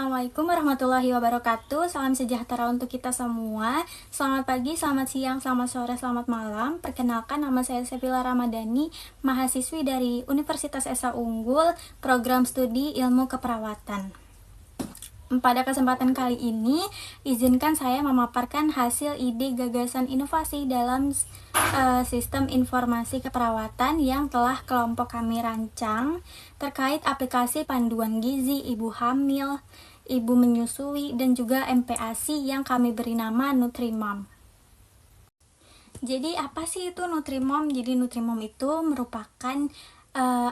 Assalamualaikum warahmatullahi wabarakatuh. Salam sejahtera untuk kita semua. Selamat pagi, selamat siang, selamat sore, selamat malam. Perkenalkan, nama saya Sevilla Ramadhani, mahasiswi dari Universitas Esa Unggul, program studi ilmu keperawatan. Pada kesempatan kali ini, izinkan saya memaparkan hasil ide gagasan inovasi dalam sistem informasi keperawatan yang telah kelompok kami rancang terkait aplikasi panduan gizi ibu hamil, ibu menyusui, dan juga MPASI yang kami beri nama Nutrimom. Jadi apa sih itu Nutrimom? Jadi Nutrimom itu merupakan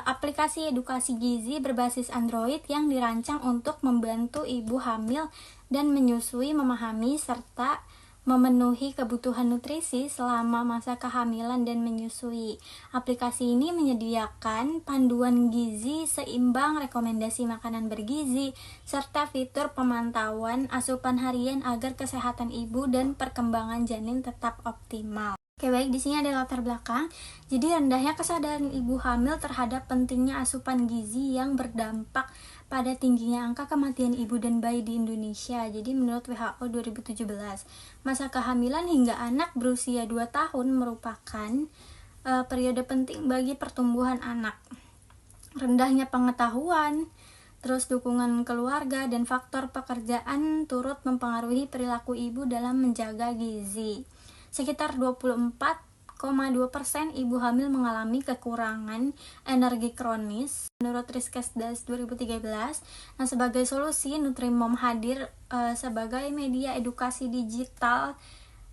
aplikasi edukasi gizi berbasis Android yang dirancang untuk membantu ibu hamil dan menyusui memahami serta memenuhi kebutuhan nutrisi selama masa kehamilan dan menyusui. Aplikasi ini menyediakan panduan gizi seimbang, rekomendasi makanan bergizi, serta fitur pemantauan asupan harian agar kesehatan ibu dan perkembangan janin tetap optimal. Oke, baik, di sini ada latar belakang. Jadi rendahnya kesadaran ibu hamil terhadap pentingnya asupan gizi yang berdampak pada tingginya angka kematian ibu dan bayi di Indonesia. Jadi menurut WHO 2017, masa kehamilan hingga anak berusia 2 tahun merupakan periode penting bagi pertumbuhan anak. Rendahnya pengetahuan, terus dukungan keluarga dan faktor pekerjaan turut mempengaruhi perilaku ibu dalam menjaga gizi. Sekitar 24,2% ibu hamil mengalami kekurangan energi kronis menurut Riskesdas 2013. Nah, sebagai solusi, Nutrimom hadir sebagai media edukasi digital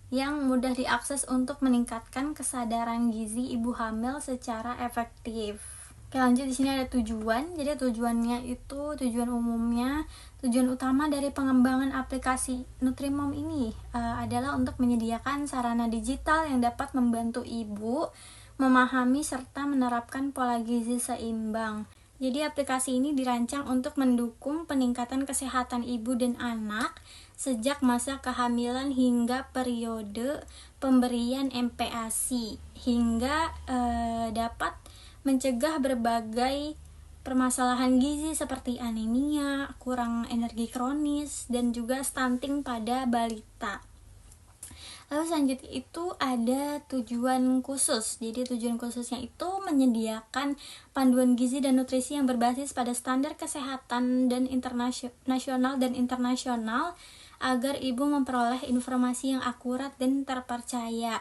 yang mudah diakses untuk meningkatkan kesadaran gizi ibu hamil secara efektif. Oke, lanjut. Di sini ada tujuan. Jadi tujuannya itu, tujuan umumnya, tujuan utama dari pengembangan aplikasi Nutrimom ini adalah untuk menyediakan sarana digital yang dapat membantu ibu memahami serta menerapkan pola gizi seimbang. Jadi aplikasi ini dirancang untuk mendukung peningkatan kesehatan ibu dan anak sejak masa kehamilan hingga periode pemberian MPASI, hingga dapat mencegah berbagai permasalahan gizi seperti anemia, kurang energi kronis, dan juga stunting pada balita. Lalu selanjutnya itu ada tujuan khusus. Jadi tujuan khususnya itu menyediakan panduan gizi dan nutrisi yang berbasis pada standar kesehatan dan nasional dan internasional agar ibu memperoleh informasi yang akurat dan terpercaya.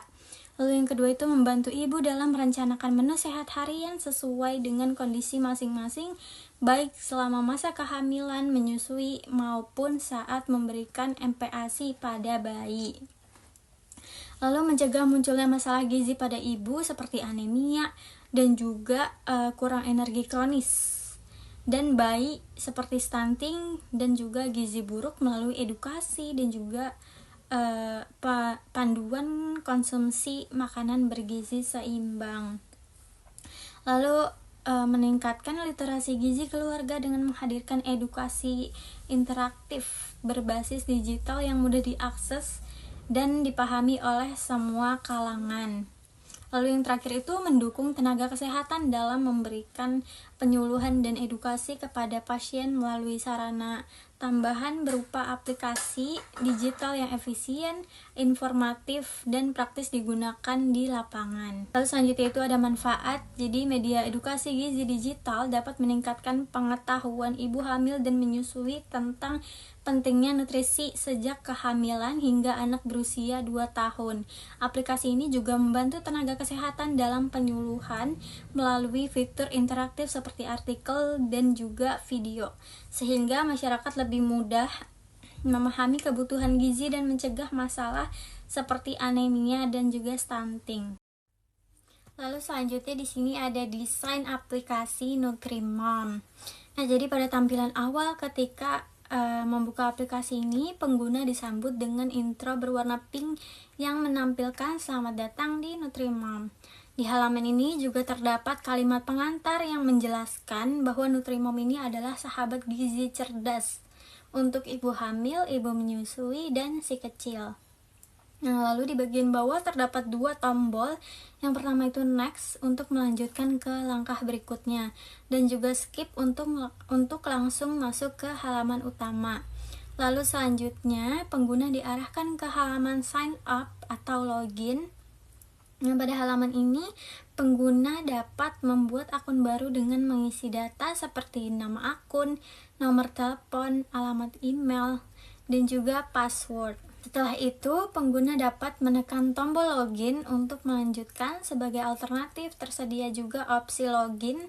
Lalu yang kedua itu membantu ibu dalam merencanakan menu sehat harian sesuai dengan kondisi masing-masing, baik selama masa kehamilan, menyusui, maupun saat memberikan MPASI pada bayi. Lalu mencegah munculnya masalah gizi pada ibu seperti anemia dan juga kurang energi kronis, dan bayi seperti stunting dan juga gizi buruk melalui edukasi dan juga panduan konsumsi makanan bergizi seimbang. Lalu meningkatkan literasi gizi keluarga dengan menghadirkan edukasi interaktif berbasis digital yang mudah diakses dan dipahami oleh semua kalangan. Lalu yang terakhir itu mendukung tenaga kesehatan dalam memberikan penyuluhan dan edukasi kepada pasien melalui sarana tambahan berupa aplikasi digital yang efisien, informatif, dan praktis digunakan di lapangan. Lalu selanjutnya itu ada manfaat. Jadi media edukasi gizi digital dapat meningkatkan pengetahuan ibu hamil dan menyusui tentang pentingnya nutrisi sejak kehamilan hingga anak berusia 2 tahun. Aplikasi ini juga membantu tenaga kesehatan dalam penyuluhan melalui fitur interaktif seperti artikel dan juga video, sehingga masyarakat lebih mudah memahami kebutuhan gizi dan mencegah masalah seperti anemia dan juga stunting. Lalu selanjutnya di sini ada desain aplikasi Nutrimom. Nah, jadi pada tampilan awal ketika membuka aplikasi ini, pengguna disambut dengan intro berwarna pink yang menampilkan selamat datang di Nutrimom. Di halaman ini juga terdapat kalimat pengantar yang menjelaskan bahwa Nutrimom ini adalah sahabat gizi cerdas untuk ibu hamil, ibu menyusui, dan si kecil. Nah, lalu di bagian bawah terdapat dua tombol. Yang pertama itu next untuk melanjutkan ke langkah berikutnya, dan juga skip untuk langsung masuk ke halaman utama. Lalu selanjutnya pengguna diarahkan ke halaman sign up atau login. Nah, pada halaman ini pengguna dapat membuat akun baru dengan mengisi data seperti nama akun, nomor telepon, alamat email, dan juga password. Setelah itu, pengguna dapat menekan tombol login untuk melanjutkan. Sebagai alternatif, tersedia juga opsi login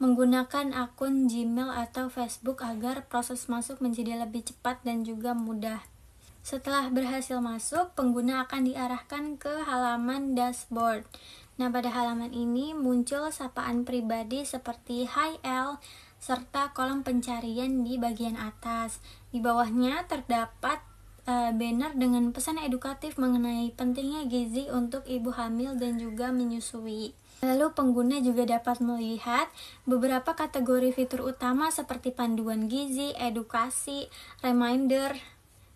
menggunakan akun Gmail atau Facebook agar proses masuk menjadi lebih cepat dan juga mudah. Setelah berhasil masuk, pengguna akan diarahkan ke halaman dashboard. Nah, pada halaman ini muncul sapaan pribadi seperti Hi L, serta kolom pencarian di bagian atas. Di bawahnya terdapat banner dengan pesan edukatif mengenai pentingnya gizi untuk ibu hamil dan juga menyusui. Lalu pengguna juga dapat melihat beberapa kategori fitur utama seperti panduan gizi, edukasi, reminder.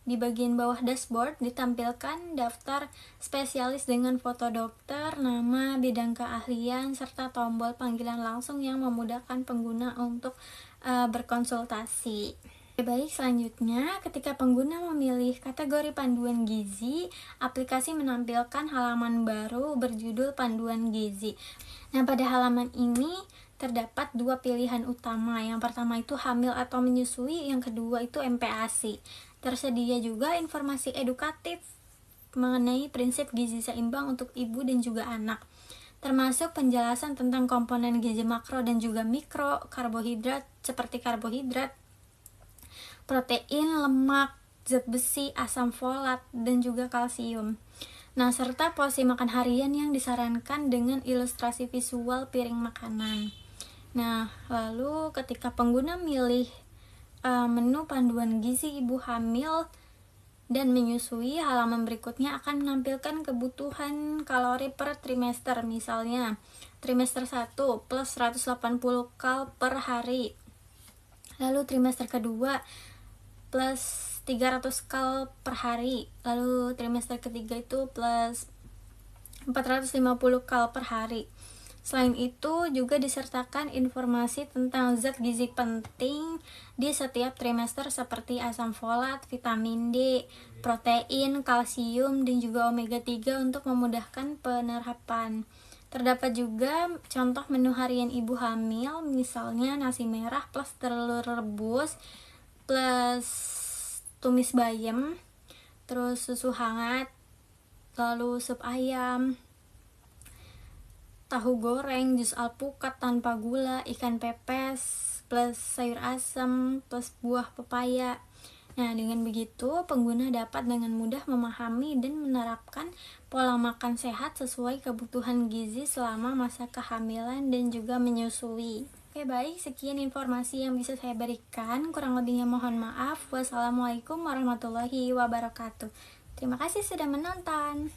Di bagian bawah dashboard ditampilkan daftar spesialis dengan foto dokter, nama, bidang keahlian, serta tombol panggilan langsung yang memudahkan pengguna untuk berkonsultasi. Baik, selanjutnya ketika pengguna memilih kategori panduan gizi, aplikasi menampilkan halaman baru berjudul panduan gizi. Nah, pada halaman ini terdapat dua pilihan utama. Yang pertama itu hamil atau menyusui, yang kedua itu MPASI. Tersedia juga informasi edukatif mengenai prinsip gizi seimbang untuk ibu dan juga anak, termasuk penjelasan tentang komponen gizi makro dan juga mikro, karbohidrat seperti karbohidrat, protein, lemak, zat besi, asam folat, dan juga kalsium. Nah, serta porsi makan harian yang disarankan dengan ilustrasi visual piring makanan. Nah, lalu ketika pengguna milih menu panduan gizi ibu hamil dan menyusui, halaman berikutnya akan menampilkan kebutuhan kalori per trimester. Misalnya, trimester 1 plus 180 kal per hari. Lalu trimester kedua plus 300 kal per hari. Lalu trimester ketiga itu plus 450 kal per hari. Selain itu juga disertakan informasi tentang zat gizi penting di setiap trimester seperti asam folat, vitamin D, protein, kalsium, dan juga omega 3 untuk memudahkan penerapan. Terdapat juga contoh menu harian ibu hamil, misalnya nasi merah plus telur rebus plus tumis bayam, terus susu hangat, lalu sup ayam, tahu goreng, jus alpukat tanpa gula, ikan pepes plus sayur asam plus buah pepaya. Nah, dengan begitu pengguna dapat dengan mudah memahami dan menerapkan pola makan sehat sesuai kebutuhan gizi selama masa kehamilan dan juga menyusui. Oke, baik, sekian informasi yang bisa saya berikan. Kurang lebihnya mohon maaf. Wassalamualaikum warahmatullahi wabarakatuh. Terima kasih sudah menonton.